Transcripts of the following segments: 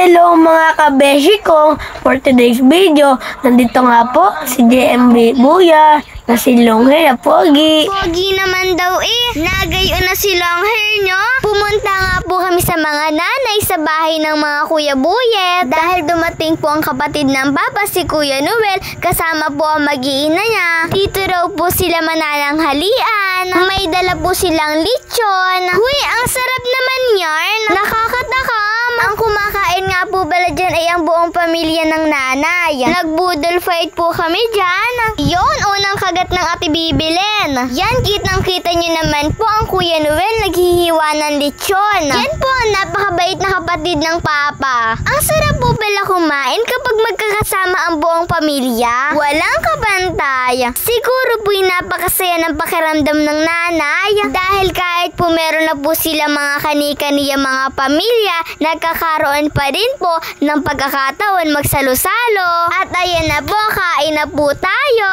Hello mga kabeshi ko, for today's video, nandito nga po si JMB Buya na si long hair na pogi. Pogi naman daw Nagayon na si long hair nyo. Pumunta nga po kami sa mga nanay sa bahay ng mga Kuya Buyet dahil dumating po ang kapatid ng papa, si Kuya Noel, kasama po ang mag-iina niya. Dito raw po sila manananghalian. May dala po silang lechon. Huy, ang sarap naman yarn. Nakakatakam. Ang kumakain nga po pala dyan ay ang buong pamilya ng nanay. Nagbudol fight po kami dyan. Yon, unang kagat ng Ate Bibilin. Yan, kitang-kita nyo naman po ang Kuya Noel naghihiwa ng lechon. Yan po ang napakabait na kapatid ng papa. Ang sarap po pala kumain kapag magkakasama ang buong pamilya. Walang kabantay. Siguro po'y napakasaya ng pakiramdam ng nanay dahil kahit po meron na po sila mga kani-kaniya mga pamilya, nagkakaroon pa din po ng pagkakataon magsalo-salo. At ayan na po, kain na po tayo.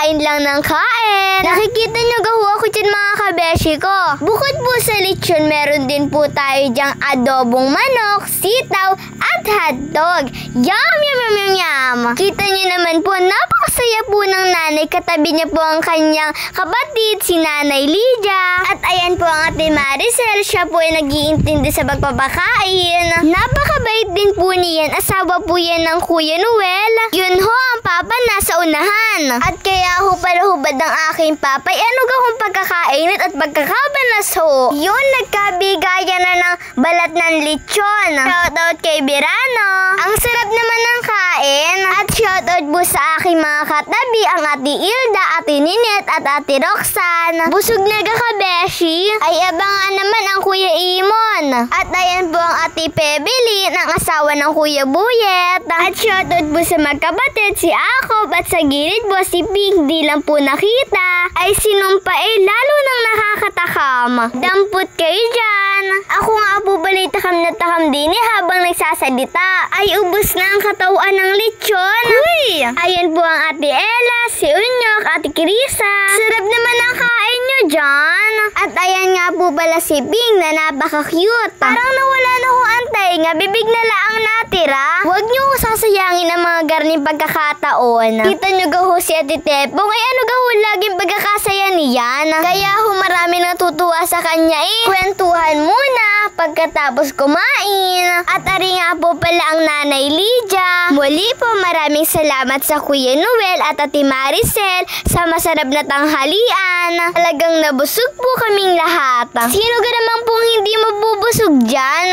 Kain lang ng kain. Nakikita nyo gaho ako dyan mga kabeshi ko. Bukod po sa lechon, meron din po tayo dyang adobong manok, sitaw, at hotdog. Yum, yum, yum, yum, yum. Kita nyo naman po, napakasaya po ng nanay. Katabi niya po ang kanyang kapatid, si Nanay Lydia. At ayan po ang Ate Maricel, siya po ay nag-iintindi sa pagpapakain. Napakabait din po niyan. Asawa po yan ng Kuya Noel. Yun ho, ang papa nasa unahan. At kaya ho pala hubad ng aking papay, ano gahong pagkakainit at pagkakabalas ho. Yun, nagkabigayan na ng balat ng lechon. Shoutout kay Birano. Ang sarap naman ng kain. At shoutout po sa aking mga katabi, ang Ate Ilda, Ate Ninette at Ate Roxanne. Busog na kabeshi. Ay abangan naman ang Kuya Imon. At ayan po ang Ate Pebelin, ang asawa ng Kuya Buyet. At shoutout po sa magkapatid, si Akob, at sa gilid po si Pink. Di lang po nakita, ay sinumpa lalo nang nakakatakam. Dampot kayo dyan. Ako nga po balay takam din habang nagsasalita. Ay ubos na ang katawan ng lechon. Uy! Ayan po ang Ate Ella, si Unyok, Ate Krisa. Sarap naman ang kain nyo dyan. At ayan nga po pala si Ping na napaka-cute. Parang nawala na ho ang tainga, bibig na laang natira. Huwag nyo ho sasayangin ang mga garning pagkakataon. Kita nyo gaho si Ate Tepong, ay ano gaho laging pagkakasaya niyan. Kaya ho marami natutuwa sa kanya Kwentuhan muna pagkatapos kumain. At ari nga po pala ang Nanay Lydia. Muli po maraming salamat sa Kuya Noel at Ate Maricel sa masarap na tanghalian. Talagang nabusog po kaming lahat. Sino ka naman pong hindi mabubusog dyan?